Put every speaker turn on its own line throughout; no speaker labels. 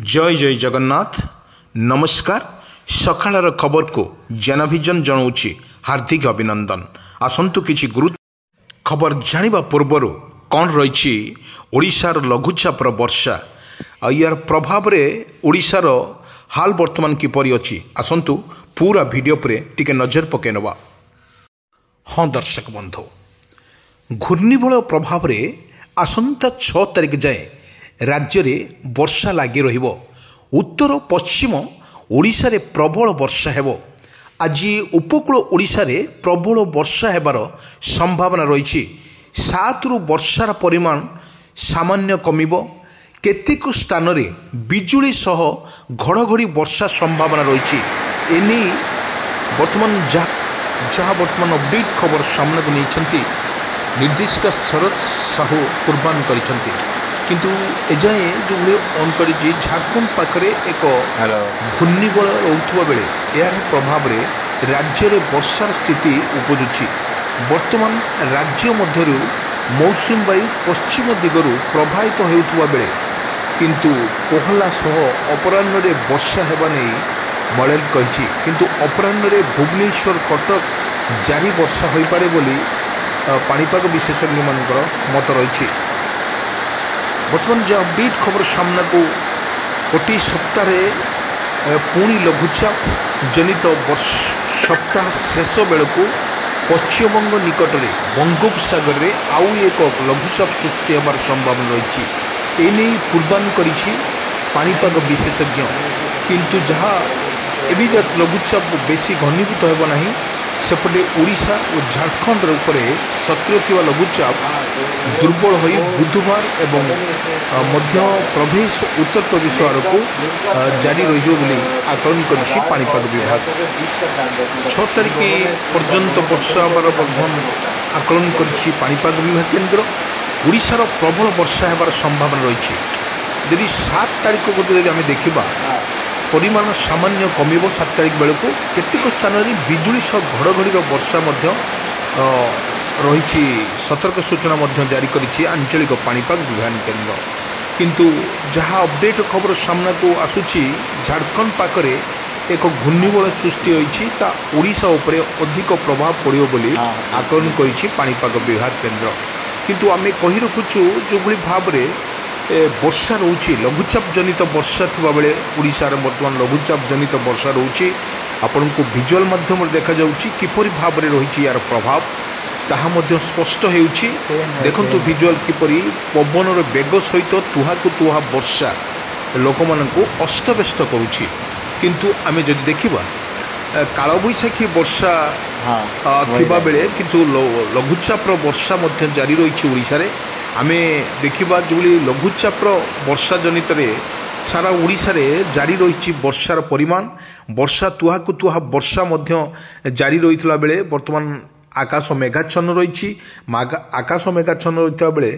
जय जय जगन्नाथ नमस्कार सकाळर खबर को जनभिजन जनाऊँगी हार्दिक अभिनंदन। आसतु किछि गुरु खबर जानिबा पूर्वर कौन रही ओडिशार लघुचापर वर्षा यार प्रभाव रे ओडिशार हाल वर्तमान किपरि अछि आसतु पूरा वीडियो पर टिके नजर पके नवा। हाँ दर्शक बंधु घूर्णिबल प्रभाव रे आसंता 6 तारिख जाए राज्य में वर्षा लगी रहिबो। उत्तर पश्चिम ओडिशा रे प्रबल वर्षा हेबो। आज उपकूल ओडिशा रे प्रबल वर्षा हेबार संभावना रही। 7 रु वर्षार परिमाण सामान्य कमिबो। केतेक स्थान रे बिजुली सह घड़घड़ी वर्षा संभावना रही। एनी वर्तमान जहाँ वर्तमान अपडेट खबर सामना को नहीं निर्देशक शरद साहू कुर्बान करिसेंती किंतु एजाए जो ऑन कर झारखंड पाखरे एक घूर्णिबल रोथुवा बेले यार प्रभाव रे राज्य रे वर्षार स्थिति उपजुची। वर्तमान राज्य मध्यरु मौसुमी वायु पश्चिम दिगरु प्रभावित होउथुवा बेले किंतु कोहला सह अपराह्न रे वर्षा हेबा नै मलेल कहिछि। किंतु अपराह्न रे भुवनेश्वर कटक जारी वर्षा होई पारे बोली पाणीपाग विशेषज्ञ मानकर मत रही। वर्तमान जो अपडेट खबर सामना को गोटे सप्ताह पुणी लघुचाप जनित सप्ताह शेष बेलू पश्चिमबंग निकट में बंगोपसागर में आउ एक लघुचाप सृष्टि होबार संभावना रही। एने पूर्वान करिछि पाणीपाग विशेषज्ञ किंतु जहाँ एवं लघुचाप बेसी घनीभूत होब नहीं सेपटे ओडिशा और झारखंड उपरे सक्रिय थिबा लघुचाप दुर्बल हो बुधवार एवं मध्य प्रवेश उत्तर प्रदेश आड़ को जारी रही आकलन करिछि पाणीपाग विभाग। 6 तारिख पर्यंत वर्षा होबार आकलन करिछि पाणीपाग विभाग केन्द्र। ओडिशार प्रबल वर्षा होबार संभावना रही। यदि 7 तारिख को आम देखा परिमाण सामान्य कमिबो। 7 तारिख बेलू केतेक स्थान रे बिजुली सह घड़घड़ी वर्षा रही। सतर्क सूचना जारी करिछि आंचलिक पाणीपाग विभाग केन्द्र। किंतु जहाँ अपडेट खबर सामना को आसुछि झारखंड पाखरे एक घूर्णिबल सृष्टि होइछि ता ओडिशा उपरे अधिक प्रभाव पड़िबो बोली आकलन करिछि पाणीपाग विभाग केन्द्र। किंतु आमे कहि रखुछु जो भली भाव रे वर्षा रोचे लघुचाप जनित वर्षा थिबा बेले ओडिशा रे वर्तमान लघुचाप जनित वर्षा रोचे आपण को विजुअल माध्यम देखा जाउछि किपरि भाव रे रहिछि यार प्रभाव ताहा मध्य स्पष्ट हेउछि। देखंतु विजुअल किपरि पवन रे बेग सहित तुहाकु तुहा वर्षा लोक मानकु अस्तव्यस्त करूछि। किंतु आमे जदि देखिबा कालबैशाखी वर्षा थिबा बेले किंतु लघुचाप वर्षा मध्य जारी रहिछि ओडिशा रे। आमे देखिबा जो लघुचाप वर्षा जनित सारा ओडिशा रे जारी रही वर्षार परिमाण वर्षा तुहाकु तुहा वर्षा मध्य जारी रही बेले वर्तमान आकाश मेघाच्छन्न रही। आकाश मेघाच्छन्न रही बेले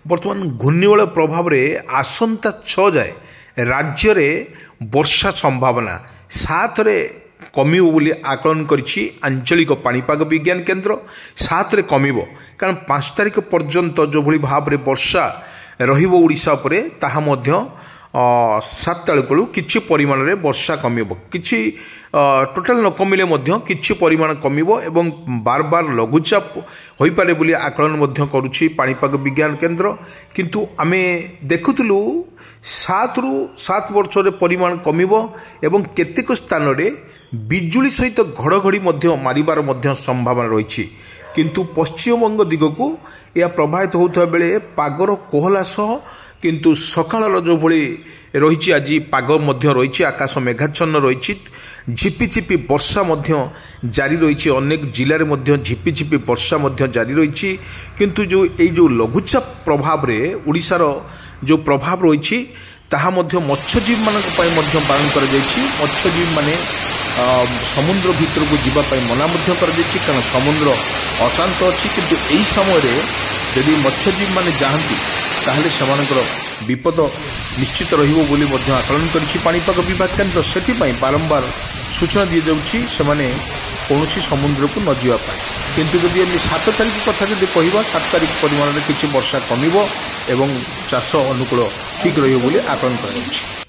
वर्तमान घूर्णिबल प्रभाव रे आसंता 6 जाए राज्य रे वर्षा संभावना 7 रे कमिबो बोली आकलन करिछि आंचलिक पाणीपाग विज्ञान केन्द्र। 7 रे कमिबो कारण 5 तारिख पर्यंत जो भली भाव रे वर्षा रहिबो ओडिशा उपरे ताहा मध्य 7 तारिख किछि परिमाण रे वर्षा कमिबो। किछि टोटाल न कमिले मध्य किछि परिमाण कमिबो एवं बार बार लघुचाप होई पारे बोली आकलन मध्य करूछि पाणीपाग विज्ञान केन्द्र। किंतु आमे देखुतलु 7 रु 7 वर्ष रे परिमाण कमिबो एवं केतेक स्थान रे बिजुली सहित घड़घड़ी मारिबार संभावना रही। किंतु पश्चिमबंग दिगक यह प्रभावित होता बेले पागर कोहला सह किंतु सकाळर जो भली रही आज पाग रही आकाश मेघाच्छन्न रही। झिपिझिपि वर्षा जारी रही अनेक जिले में झिपिझिपि वर्षा जारी रही। किंतु जो लघुचाप प्रभाव रे ओडिशार जो प्रभाव रही ताहा मत्स्यजीवी मानक पालन कर मत्स्यजीवी माने समुद्र भीतर को जीवाई मना कारण समुद्र अशांत अच्छी। किंतु यही समय यदि मत्स्यजीवी माने जाहांती ताहले सेमानकर विपद निश्चित रहिबो बोली आकलन करिछि पाणीपाग विभाग केन्द्र। सेथिपाई बारंबार सूचना दी जाउछि सेमाने कौनसी समुद्र को न जीवा पाए। किंतु जदि 7 तारिख कथा जदि कहबा 7 तारिख परिमाण में किछि वर्षा कमिबो एवं चाष अनुकूल ठीक रहिबो बोली आकलन कराଯାଇଛି।